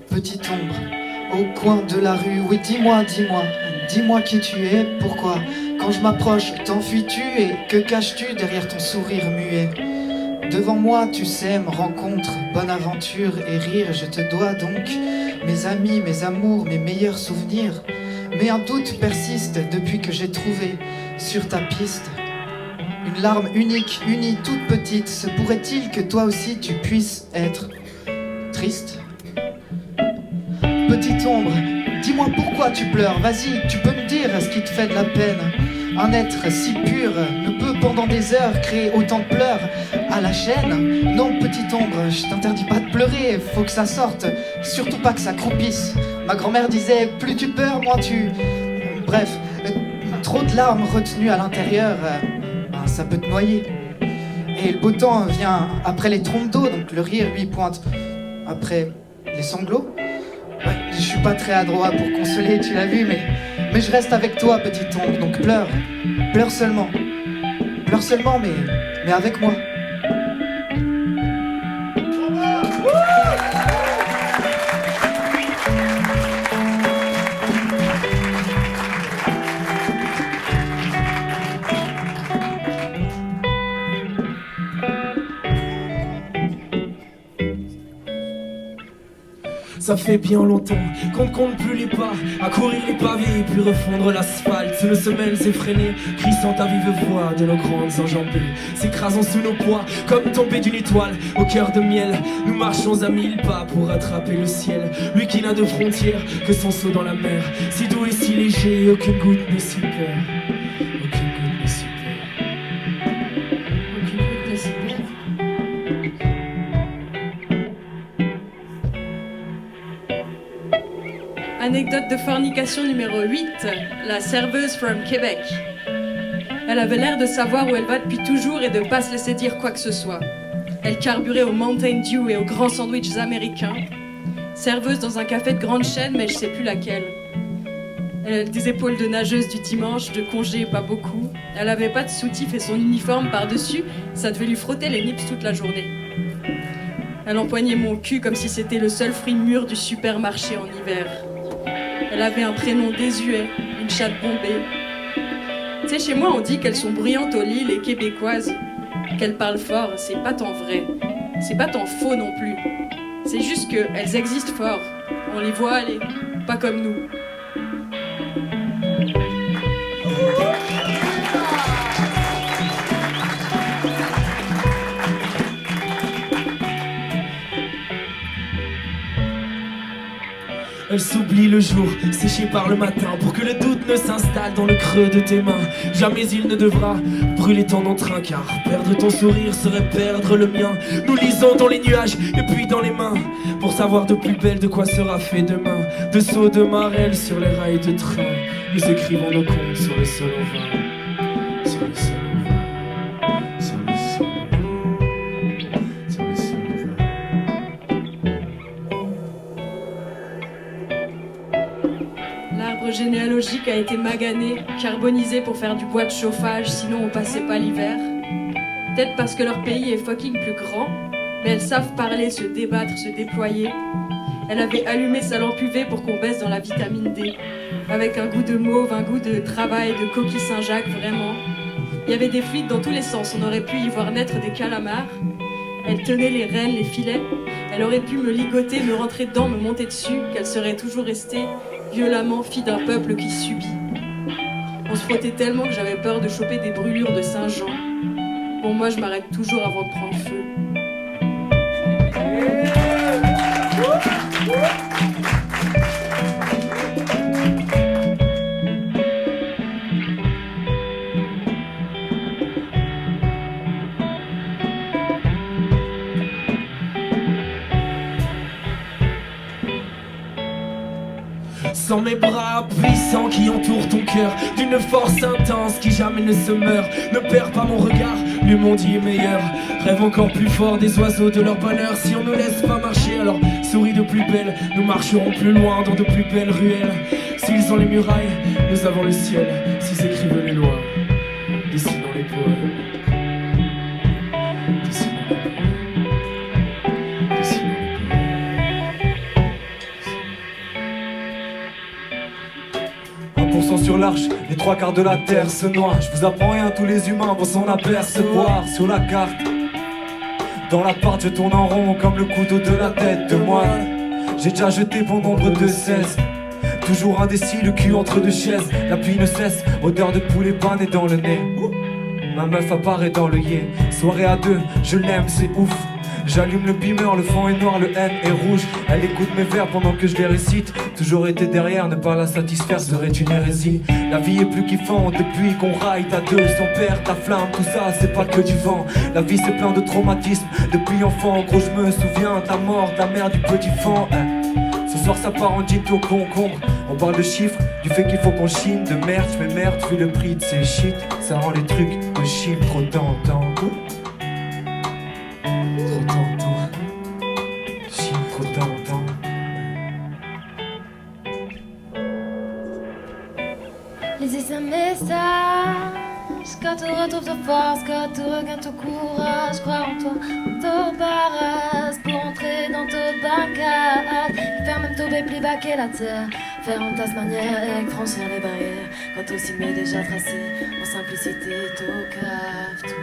Petite ombre, au coin de la rue, oui dis-moi, dis-moi qui tu es, pourquoi quand je m'approche, t'enfuis-tu et que caches-tu derrière ton sourire muet? Devant moi, tu sèmes, rencontres, bonne aventure et rire, je te dois donc mes amis, mes amours, mes meilleurs souvenirs. Mais un doute persiste depuis que j'ai trouvé sur ta piste une larme unique, unie, toute petite. Se pourrait-il que toi aussi tu puisses être triste? Petite ombre, dis-moi pourquoi tu pleures. Vas-y, tu peux me dire ce qui te fait de la peine. Un être si pur ne peut pendant des heures créer autant de pleurs à la chaîne. Non, petite ombre, je t'interdis pas de pleurer, faut que ça sorte, surtout pas que ça croupisse. Ma grand-mère disait, plus tu pleures, moins tu... Bref, trop de larmes retenues à l'intérieur, ça peut te noyer. Et le beau temps vient après les trompes d'eau, donc le rire lui pointe après les sanglots. Ouais, je suis pas très adroit pour consoler, tu l'as vu, mais je reste avec toi, petite ombre, donc pleure, pleure seulement, mais avec moi. Ça fait bien longtemps qu'on ne compte plus les pas, à courir les pavés puis refondre l'asphalte. Sous nos semelles effrénées, crissant à vive voix de nos grandes enjambées, s'écrasant sous nos poids comme tombé d'une étoile au cœur de miel. Nous marchons à 1000 pas pour attraper le ciel, lui qui n'a de frontières que son saut dans la mer. Si doux et si léger, aucune goutte ne s'y perd. Aucune goutte ne s'y perd. Aucune goutte ne s'y perd. Anecdote de fornication numéro 8, la serveuse from Québec. Elle avait l'air de savoir où elle va depuis toujours et de pas se laisser dire quoi que ce soit. Elle carburait au Mountain Dew et aux grands sandwichs américains. Serveuse dans un café de grande chaîne, mais je sais plus laquelle. Elle a des épaules de nageuse du dimanche, de congé pas beaucoup. Elle avait pas de soutif et son uniforme par-dessus, ça devait lui frotter les nips toute la journée. Elle empoignait mon cul comme si c'était le seul fruit mûr du supermarché en hiver. Elle avait un prénom désuet, une chatte bombée. Tu sais, chez moi, on dit qu'elles sont brillantes au lit, les québécoises. Qu'elles parlent fort, c'est pas tant vrai. C'est pas tant faux non plus. C'est juste qu'elles existent fort. On les voit aller, pas comme nous. Elle s'oublie le jour, séchée par le matin, pour que le doute ne s'installe dans le creux de tes mains. Jamais il ne devra brûler ton entrain, car perdre ton sourire serait perdre le mien. Nous lisons dans les nuages et puis dans les mains, pour savoir de plus belle de quoi sera fait demain. De sauts de marelle sur les rails de train, nous écrivons nos contes sur le sol au vin. Sur le sol au vin. Sur le sol au vin. Sur le sol au vin. L'arbre généalogique a été magané, carbonisé pour faire du bois de chauffage, sinon on passait pas l'hiver. Peut-être parce que leur pays est fucking plus grand, mais elles savent parler, se débattre, se déployer. Elle avait allumé sa lampe UV pour qu'on baisse dans la vitamine D, avec un goût de mauve, un goût de travail, de coquille Saint-Jacques, vraiment. Il y avait des fluides dans tous les sens, on aurait pu y voir naître des calamars. Elle tenait les rênes, les filets, elle aurait pu me ligoter, me rentrer dedans, me monter dessus, qu'elle serait toujours restée violemment fille d'un peuple qui subit. On se frottait tellement que j'avais peur de choper des brûlures de Saint-Jean. Bon, moi je m'arrête toujours avant de prendre feu. Sans mes bras puissants qui entourent ton cœur, d'une force intense qui jamais ne se meurt. Ne perds pas mon regard, le monde y est meilleur. Rêve encore plus fort des oiseaux de leur bonheur. Si on nous laisse pas marcher, alors souris de plus belle. Nous marcherons plus loin dans de plus belles ruelles. S'ils ont les murailles, nous avons le ciel. S'ils écrivent les lois, dessinons les poèmes. Dessinons les poèmes. Dessinons les poèmes. 1% sur l'arche, les 3/4 de la terre se noient. Je vous apprends rien, tous les humains vont s'en apercevoir. Sur la carte, dans l'appart je tourne en rond comme le couteau de la tête de moine. J'ai déjà jeté bon nombre de 16. Toujours indécis, le cul entre deux chaises. La pluie ne cesse, odeur de poulet pané dans le nez. Ma meuf apparaît dans le yé. Soirée à deux, je l'aime, c'est ouf. J'allume le beamer, le fond est noir, le N est rouge. Elle écoute mes vers pendant que je les récite. Toujours été derrière, ne pas la satisfaire serait une hérésie. La vie est plus kiffante depuis qu'on raille à deux. Son père, ta flamme, tout ça c'est pas que du vent. La vie c'est plein de traumatismes depuis enfant. Gros je me souviens de la mort, de la mère du petit fan. Ce soir ça part en dicto au concombre. On parle de chiffres, du fait qu'il faut qu'on chine. De merde, je merde, vu le prix de ces shit. Ça rend les trucs de Chine trop tentant. Trop tentant. Chine trop tentant. Lisez un message, quand tu retrouves ta force, quand tu regagnes ton courage, crois en toi, t'embarrasses pour entrer dans ta barricade, faire même tomber plus bas que la terre, faire en tasse manière et franchir les barrières, quand aussi m'est déjà tracé, en simplicité, tout cave, tout.